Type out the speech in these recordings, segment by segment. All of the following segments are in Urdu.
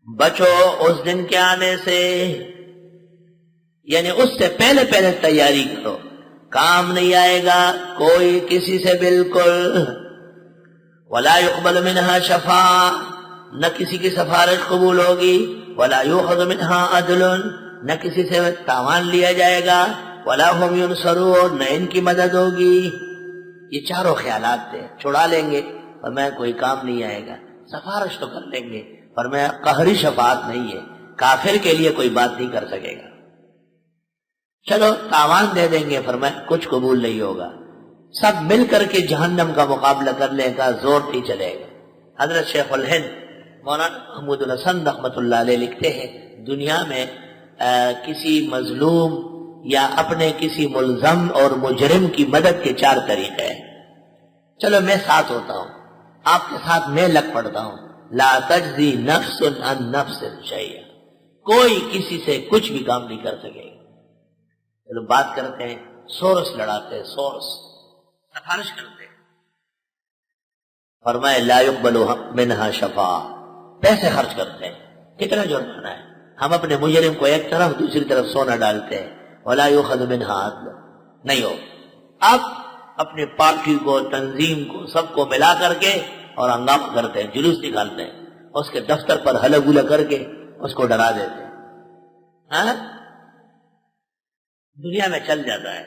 بچو اس دن کے آنے سے، یعنی اس سے پہلے پہلے تیاری کرو، کام نہیں آئے گا کوئی کسی سے بالکل۔ ولا يقبل منها شفاعہ، نہ کسی کی سفارش قبول ہوگی، ولا يؤخذ منها عدل، نہ کسی سے تاوان لیا جائے گا، ولا هم ينصرون، نہ ان کی مدد ہوگی۔ یہ چاروں خیالات تھے، چھڑا لیں گے اور میں کوئی کام نہیں آئے گا، سفارش تو کر لیں گے پر میں قہری شفاعت نہیں ہے، کافر کے لیے کوئی بات نہیں کر سکے گا۔ چلو تاوان دے دیں گے، فرمایا کچھ قبول نہیں ہوگا، سب مل کر کے جہنم کا مقابلہ کرنے کا زور نہیں چلے گا۔ حضرت شیخ الہند مولانا محمود الحسن رحمۃ اللہ علیہ لکھتے ہیں، دنیا میں کسی مظلوم یا اپنے کسی ملزم اور مجرم کی مدد کے 4 طریقے ہیں۔ چلو میں ساتھ ہوتا ہوں، آپ کے ساتھ میں لگ پڑتا ہوں۔ لا تجزی نفس عن نفس شیئا، کوئی کسی سے کچھ بھی کام نہیں کر سکے گا۔ چلو بات کرتے ہیں، سورس لڑاتے ہیں، سورس سفارش کرتے ہیں۔ فرمائے لا يقبل منها شفاعہ، پیسے خرچ کرتے ہیں، کتنا جرمانہ ہے، ہم اپنے مجرم کو ایک طرف دوسری طرف سونا ڈالتے ہیں، ولا يؤخذ منها عدل، نہیں ہو۔ اب اپنے پارٹی کو، تنظیم کو، سب کو ملا کر کے اور ہنگامہ کرتے ہیں، جلوس نکالتے ہیں، اس کے دفتر پر ہلا گلا کر کے اس کو ڈرا دیتے ہیں۔ دنیا میں چل جاتا ہے۔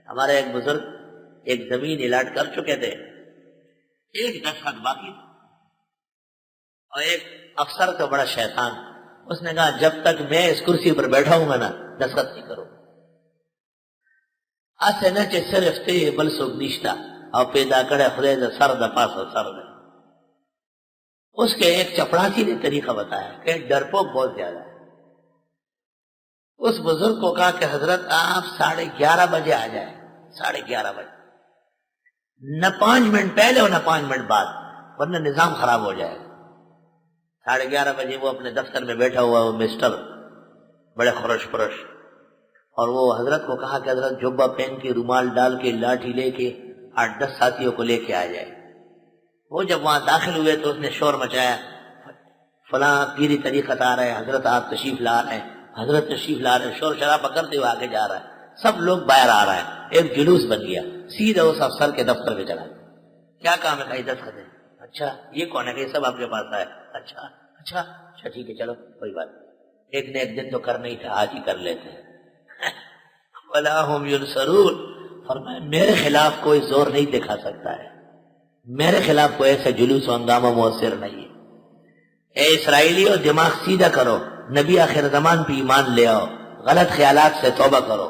ہمارے ایک بزرگ ایک زمین الاٹ کر چکے تھے، ایک دستخط باقی تھا، اور ایک افسر کا بڑا شیطان، اس نے کہا جب تک میں اس کرسی پر بیٹھا ہوں گا نا دستخط نہیں کروں۔ اسے نہ چے صرف تے بل سوک نشتا اور پیدا کرے خدای دا سر دا پاس و سر دا۔ اس کے ایک چپڑاسی نے طریقہ بتایا کہ ڈرپوک بہت زیادہ ہے۔ اس بزرگ کو کہا کہ حضرت آپ 11:30 بجے آ جائیں، 11:30 بجے، نہ 5 منٹ پہلے اور نہ 5 منٹ بعد، ورنہ نظام خراب ہو جائے گا۔ 11:30 بجے وہ اپنے دفتر میں بیٹھا ہوا، وہ مسٹر بڑے خورش پرش، اور وہ حضرت کو کہا کہ حضرت جبہ پہن کے، رومال ڈال کے، لاٹھی لے کے 8-10 ساتھیوں کو لے کے آ جائے۔ وہ جب وہاں داخل ہوئے تو اس نے شور مچایا، فلاں پیری طریقت آ رہا ہے، حضرت آپ تشریف لا رہے ہیں، حضرت تشریف لا رہے ہیں، شور شرابہ کرتے ہوئے آگے جا رہا ہے، سب لوگ باہر آ رہے ہیں، ایک جلوس بن گیا، سیدھا اس افسر کے دفتر پہ چلا گیا۔ کیا کام ہے؟ کہیں دستخط ہے۔ اچھا یہ کون ہے؟ کہ سب آپ کے پاس آئے۔ اچھا اچھا اچھا ٹھیک ہے، چلو کوئی بات نہیں، ایک نے ایک دن تو کرنا ہی تھا، آج ہی کر لیتے ہیں۔ وَلَا هُمْ يُنْصَرُونَ، فرمایا میرے خلاف کوئی زور نہیں دکھا سکتا ہے، میرے خلاف کوئی ایسا جلوس و ہنگامہ مؤثر نہیں ہے۔ اے اسرائیلیوں دماغ سیدھا کرو، نبی آخر زمان پہ ایمان لے آؤ، غلط خیالات سے توبہ کرو۔